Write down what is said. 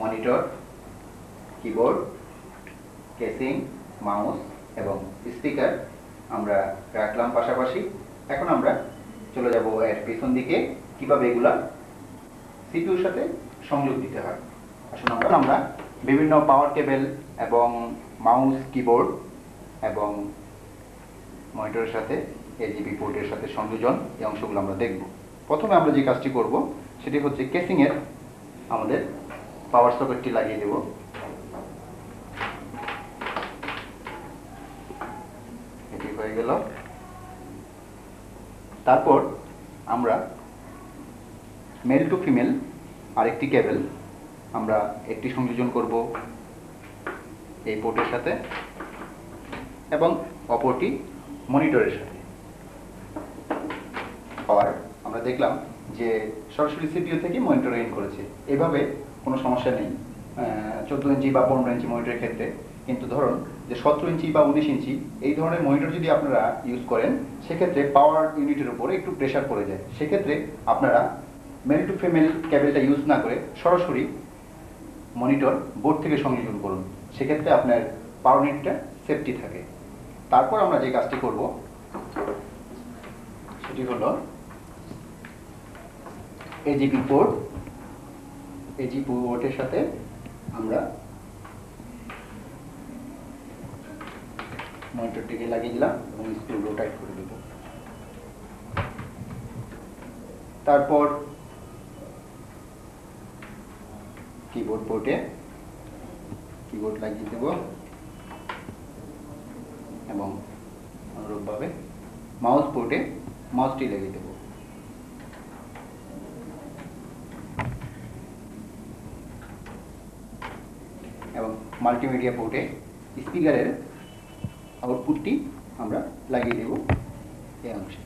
Monitor, keyboard, casing, mouse এবং speaker আমরা রাখলাম পাশাপাশি। এখন আমরা চলে যাব এর পিছন দিকে কিভাবে এগুলা সিপিইউর সাথে সংযোগ দিতে হয়। আসুন আমরা বিভিন্ন পাওয়ার কেবল এবং মাউস, কিবোর্ড এবং মনিটরের সাথে এজিবি পোর্টের সাথে সংযোজন এই অংশগুলো আমরা দেখব। প্রথমে আমরা যে কাজটি করব সেটি হচ্ছে কেসিংয়ের আমাদের পাওয়ার সকেটটি লাগিয়ে দেব। এটি হয়ে গেল। তারপর আমরা মেল টু ফিমেল আরেকটি কেবল আমরা একটি সংযোজন করব এই পোর্টের সাথে এবং অপরটি মনিটরের সাথে। পাওয়ার আমরা দেখলাম যে সরাসরি সিপিইউ থেকে মনিটরে ইন করেছে, এভাবে কোনো সমস্যা নেই 14 ইঞ্চি বা 15 ইঞ্চি মনিটরের ক্ষেত্রে। কিন্তু ধরুন যে 17 ইঞ্চি বা 19 ইঞ্চি এই ধরনের মনিটর যদি আপনারা ইউজ করেন সেক্ষেত্রে পাওয়ার ইউনিটের উপরে একটু প্রেশার পড়ে যায়। সেক্ষেত্রে আপনারা মেল টু ফিমেল কেবলটা ইউজ না করে সরাসরি মনিটর বোর্ড থেকে সংযোজন করুন, সেক্ষেত্রে আপনার পাওয়ার ইউনিটটা সেফটি থাকে। তারপর আমরা যে কাজটি করব সেটি হলো এজিবি পোর্ট। এজিবি পোর্টের সাথে আমরা মনিটরটিকে লাগিয়ে দিলাম এবং স্ক্রুগুলো টাইট করে দেব। তারপর কিবোর্ড পোর্টে কিবোর্ড লাগিয়ে দেব এবং অনুরূপভাবে মাউস পোর্টে মাউসটি লাগিয়ে দেব। এবং মাল্টিমিডিয়া পোর্টে স্পিকারের আউটপুটটি আমরা লাগিয়ে দেব এই অংশে।